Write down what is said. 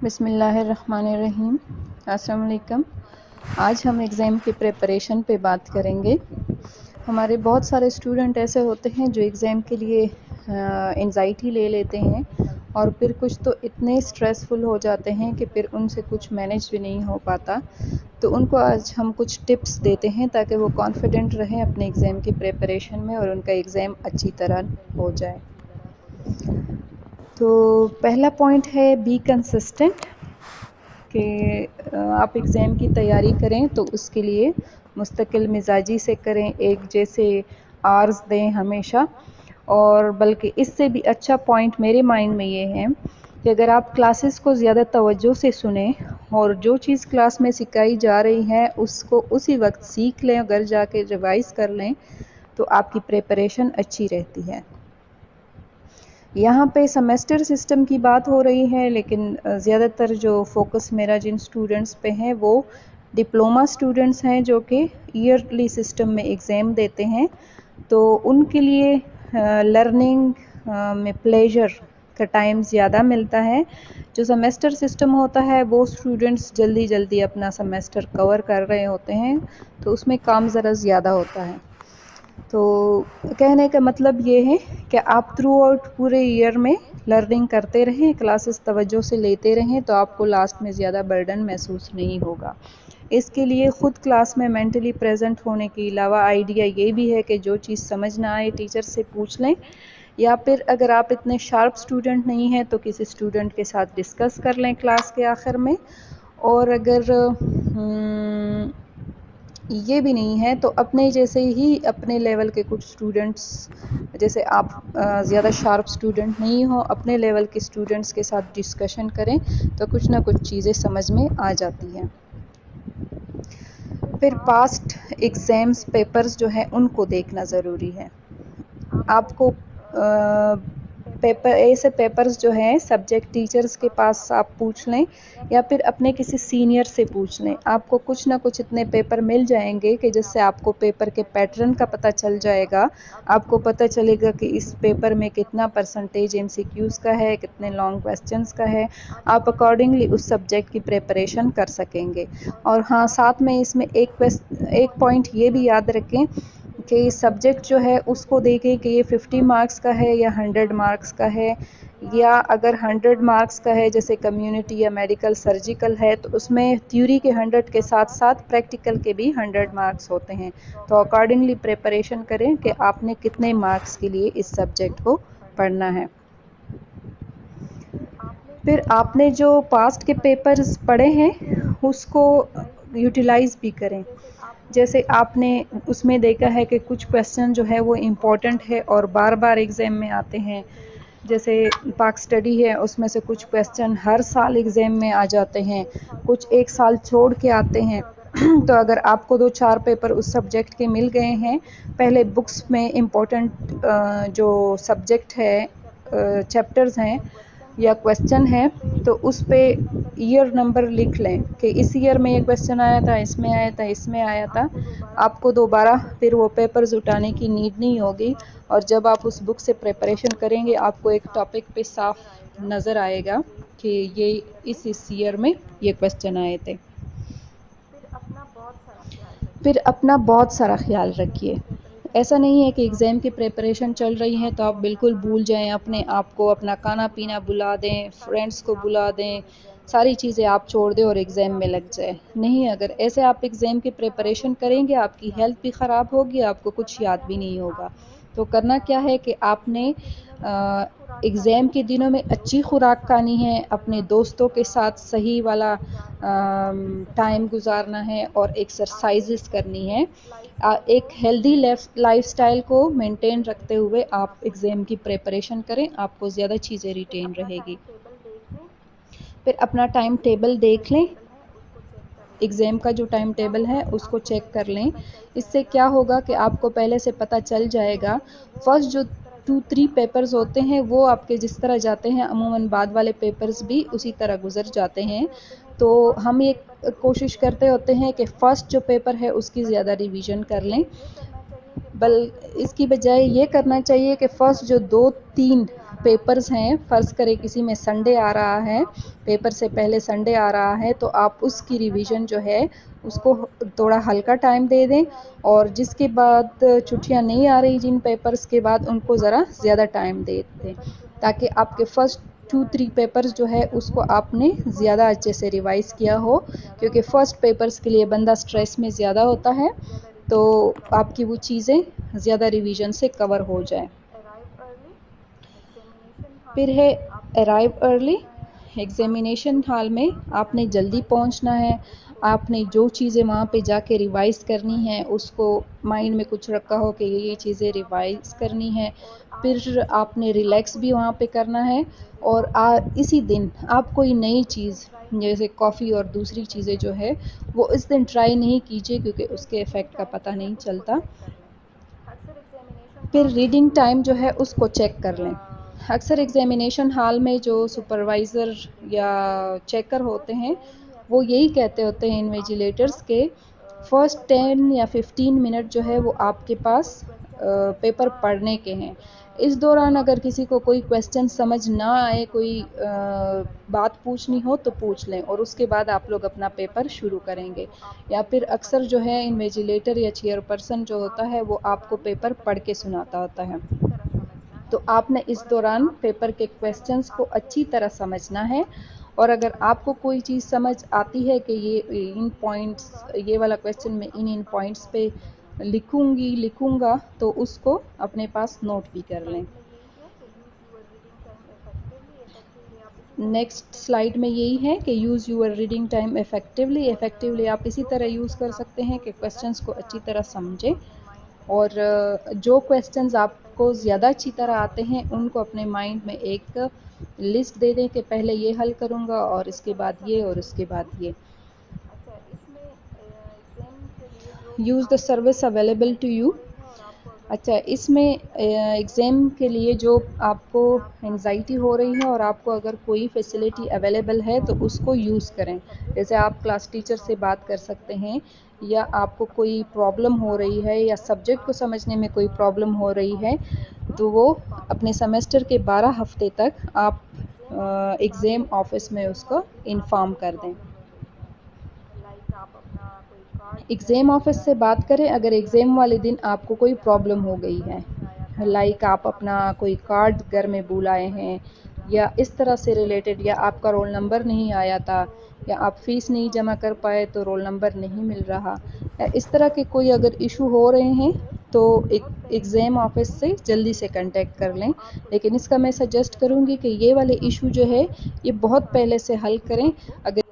بسم اللہ الرحمن الرحیم. السلام علیکم. آج ہم ایگزام کی پریپریشن پہ بات کریں گے. ہمارے بہت سارے اسٹوڈنٹ ایسے ہوتے ہیں جو ایگزام کے لیے انزائٹی لے لیتے ہیں اور پھر کچھ تو اتنے اسٹریسفل ہو جاتے ہیں کہ پھر ان سے کچھ مینیج بھی نہیں ہو پاتا. تو ان کو آج ہم کچھ ٹپس دیتے ہیں تاکہ وہ کانفیڈنٹ رہیں اپنے ایگزام کی پریپریشن میں اور ان کا ایگزام اچھی طرح ہو جائے. تو پہلا پوائنٹ ہے بی کنسسٹنٹ، کہ آپ ایگزام کی تیاری کریں تو اس کے لیے مستقل مزاجی سے کریں، ایک جیسے آرز دیں ہمیشہ. اور بلکہ اس سے بھی اچھا پوائنٹ میرے مائنڈ میں یہ ہے کہ اگر آپ کلاسز کو زیادہ توجہ سے سنیں اور جو چیز کلاس میں سکھائی جا رہی ہے اس کو اسی وقت سیکھ لیں، گھر جا کے ریوائز کر لیں تو آپ کی پریپریشن اچھی رہتی ہے. یہاں پہ سیمیسٹر سسٹم کی بات ہو رہی ہے، لیکن زیادہ تر جو فوکس میرا جن اسٹوڈنٹس پہ ہے وہ ڈپلومہ اسٹوڈنٹس ہیں جو کہ ایئرلی سسٹم میں ایگزام دیتے ہیں. تو ان کے لیے لرننگ میں پلیجر کا ٹائم زیادہ ملتا ہے. جو سیمیسٹر سسٹم ہوتا ہے وہ اسٹوڈنٹس جلدی اپنا سیمیسٹر کور کر رہے ہوتے ہیں تو اس میں کام ذرا زیادہ ہوتا ہے. تو کہنے کا مطلب یہ ہے کہ آپ تھرو آؤٹ پورے ایئر میں لرننگ کرتے رہیں، کلاسز توجہ سے لیتے رہیں تو آپ کو لاسٹ میں زیادہ برڈن محسوس نہیں ہوگا. اس کے لیے خود کلاس میں مینٹلی پریزنٹ ہونے کے علاوہ آئیڈیا یہ بھی ہے کہ جو چیز سمجھ نہ آئے ٹیچر سے پوچھ لیں، یا پھر اگر آپ اتنے شارپ اسٹوڈنٹ نہیں ہیں تو کسی اسٹوڈنٹ کے ساتھ ڈسکس کر لیں کلاس کے آخر میں. اور اگر یہ بھی نہیں ہے تو اپنے جیسے ہی اپنے لیول کے کچھ اسٹوڈنٹس، جیسے آپ زیادہ شارپ اسٹوڈنٹ نہیں ہو، اپنے لیول کے اسٹوڈنٹس کے ساتھ ڈسکشن کریں تو کچھ نہ کچھ چیزیں سمجھ میں آ جاتی ہیں. پھر پاسٹ ایگزامس پیپرز جو ہیں ان کو دیکھنا ضروری ہے. آپ کو ایسے پیپرز جو ہیں سبجیکٹ ٹیچرز کے پاس آپ پوچھ لیں یا پھر اپنے کسی سینئر سے پوچھ لیں. آپ کو کچھ نہ کچھ اتنے پیپر مل جائیں گے کہ جس سے آپ کو پیپر کے پیٹرن کا پتہ چل جائے گا. آپ کو پتہ چلے گا کہ اس پیپر میں کتنا پرسنٹیج MCQs کا ہے، کتنے لانگ کویسچنز کا ہے. آپ اکارڈنگلی اس سبجیکٹ کی پریپریشن کر سکیں گے. اور ہاں، ساتھ میں اس میں ایک پوائنٹ یہ بھی یاد رکھیں کہ سبجیکٹ جو ہے اس کو دیکھیں کہ یہ 50 مارکس کا ہے یا 100 مارکس کا ہے. یا اگر 100 مارکس کا ہے جیسے کمیونٹی یا میڈیکل سرجیکل ہے تو اس میں تھیوری کے 100 کے ساتھ ساتھ پریکٹیکل کے بھی 100 مارکس ہوتے ہیں. تو اکارڈنگلی پریپریشن کریں کہ آپ نے کتنے مارکس کے لیے اس سبجیکٹ کو پڑھنا ہے. پھر آپ نے جو پاسٹ کے پیپرز پڑھے ہیں اس کو یوٹیلائز بھی کریں. جیسے آپ نے اس میں دیکھا ہے کہ کچھ کویسچن جو ہے وہ امپورٹنٹ ہے اور بار بار ایگزام میں آتے ہیں. جیسے پاک اسٹڈی ہے، اس میں سے کچھ کویسچن ہر سال ایگزام میں آ جاتے ہیں، کچھ ایک سال چھوڑ کے آتے ہیں. تو اگر آپ کو 2-4 پیپر اس سبجیکٹ کے مل گئے ہیں، پہلے بکس میں امپورٹنٹ جو سبجیکٹ ہے، چیپٹرز ہیں یا کویسچن ہے تو اس پہ ایئر نمبر لکھ لیں کہ اس ایئر میں یہ کویسچن آیا تھا، اس میں آیا تھا، اس میں آیا تھا. آپ کو دوبارہ پھر وہ پیپرز اٹھانے کی نیڈ نہیں ہوگی. اور جب آپ اس بک سے پریپریشن کریں گے آپ کو ایک ٹاپک پہ صاف نظر آئے گا کہ یہ اس ایئر میں یہ کویسچن آئے تھے. پھر اپنا بہت سارا خیال رکھیے. ایسا نہیں ہے کہ ایگزام کی پریپریشن چل رہی ہے تو آپ بالکل بھول جائیں اپنے آپ کو، اپنا کھانا پینا بلا دیں، فرینڈس کو بلا دیں، ساری چیزیں آپ چھوڑ دیں اور ایگزام میں لگ جائیں. نہیں، اگر ایسے آپ ایگزام کی پریپریشن کریں گے آپ کی ہیلتھ بھی خراب ہوگی، آپ کو کچھ یاد بھی نہیں ہوگا. تو کرنا کیا ہے کہ آپ نے ایگزام کے دنوں میں اچھی خوراک کھانی ہے، اپنے دوستوں کے ساتھ صحیح والا ٹائم گزارنا ہے اور ایکسرسائزز کرنی ہے. ایک ہیلدی لائف سٹائل کو مینٹین رکھتے ہوئے آپ ایگزام کی پریپریشن کریں، آپ کو زیادہ چیزیں ریٹین رہے گی. پھر اپنا ٹائم ٹیبل دیکھ لیں، ایگزام کا جو ٹائم ٹیبل ہے اس کو چیک کر لیں. اس سے کیا ہوگا کہ آپ کو پہلے سے پتہ چل جائے گا. فرسٹ جو 2-3 پیپرز ہوتے ہیں وہ آپ کے جس طرح جاتے ہیں عموماً بعد والے پیپرز بھی اسی طرح گزر جاتے ہیں. تو ہم یہ کوشش کرتے ہوتے ہیں کہ فرسٹ جو پیپر ہے اس کی زیادہ ریویژن کر لیں. اس کی بجائے یہ کرنا چاہیے کہ فرسٹ جو 2-3 پیپرز ہیں، فرض کریں کسی میں سنڈے آ رہا ہے پیپر سے پہلے سنڈے آ رہا ہے تو آپ اس کی ریویژن جو ہے اس کو تھوڑا ہلکا ٹائم دے دیں، اور جس کے بعد چھٹیاں نہیں آ رہی جن پیپرز کے بعد ان کو ذرا زیادہ ٹائم دے دیں، تاکہ آپ کے فرسٹ 2-3 پیپرز جو ہے اس کو آپ نے زیادہ اچھے سے ریوائز کیا ہو، کیونکہ فرسٹ پیپرز کے لیے بندہ سٹریس میں زیادہ ہوتا ہے، تو آپ کی وہ چیزیں زیادہ ریویژن سے کور ہو جائیں۔ پھر ہے ارائیو ارلی۔ ایگزامینیشن ہال میں آپ نے جلدی پہنچنا ہے، آپ نے جو چیزیں وہاں پہ جا کے ریوائز کرنی ہیں اس کو مائنڈ میں کچھ رکھا ہو کہ یہ چیزیں ریوائز کرنی ہے، پھر آپ نے ریلیکس بھی وہاں پہ کرنا ہے، اور اسی دن آپ کوئی نئی چیز جیسے کافی اور دوسری چیزیں جو ہے وہ اس دن ٹرائی نہیں کیجیے، کیونکہ اس کے افیکٹ کا پتہ نہیں چلتا۔ پھر ریڈنگ ٹائم جو ہے اس کو چیک کر لیں۔ اکثر ایگزامینیشن ہال میں جو سپروائزر یا چیکر ہوتے ہیں وہ یہی کہتے ہوتے ہیں انویجیلیٹرز کے فرسٹ 10 یا 15 منٹ جو ہے وہ آپ کے پاس پیپر پڑھنے کے ہیں۔ اس دوران اگر کسی کو کوئی کویسچن سمجھ نہ آئے، کوئی بات پوچھنی ہو تو پوچھ لیں، اور اس کے بعد آپ لوگ اپنا پیپر شروع کریں گے۔ یا پھر اکثر جو ہے انویجیلیٹر یا چیئر پرسن جو ہوتا ہے وہ آپ کو پیپر پڑھ کے سناتا ہوتا ہے، تو آپ نے اس دوران پیپر کے کویسچنز کو اچھی طرح سمجھنا ہے، اور اگر آپ کو کوئی چیز سمجھ آتی ہے کہ یہ ان پوائنٹس، یہ والا کویسچن میں ان پوائنٹس پہ لکھوں گا تو اس کو اپنے پاس نوٹ بھی کر لیں۔ نیکسٹ سلائیڈ میں یہی ہے کہ use your reading time effectively آپ اسی طرح یوز کر سکتے ہیں کہ کویسچنز کو اچھی طرح سمجھیں، اور جو کویسچنز آپ کو زیادہ اچھی طرح آتے ہیں ان کو اپنے مائنڈ میں ایک لسٹ دے دیں کہ پہلے یہ حل کروں گا اور اس کے بعد یہ اور اس کے بعد یہ۔ Use the service available to you. اچھا، اس میں ایگزام کے لیے جو آپ کو انزائٹی ہو رہی ہے اور آپ کو اگر کوئی فیسلٹی اویلیبل ہے تو اس کو یوز کریں، جیسے آپ کلاس ٹیچر سے بات کر سکتے ہیں، یا آپ کو کوئی پرابلم ہو رہی ہے یا سبجیکٹ کو سمجھنے میں کوئی پرابلم ہو رہی ہے تو وہ اپنے سیمسٹر کے 12 ہفتے تک آپ ایگزام آفس میں اس کو انفارم کر دیں۔ ایگزام آفس سے بات کریں اگر ایگزام والے دن آپ کو کوئی پرابلم ہو گئی ہے، لائک آپ اپنا کوئی کارڈ گھر میں بھول آئے ہیں یا اس طرح سے ریلیٹڈ، یا آپ کا رول نمبر نہیں آیا تھا، یا آپ فیس نہیں جمع کر پائے تو رول نمبر نہیں مل رہا، اس طرح کے کوئی اگر ایشو ہو رہے ہیں تو ایگزام آفس سے جلدی سے کنٹیکٹ کر لیں۔ لیکن اس کا میں سجیسٹ کروں گی کہ یہ والے ایشو جو ہے یہ بہت پہلے سے حل کریں۔ اگر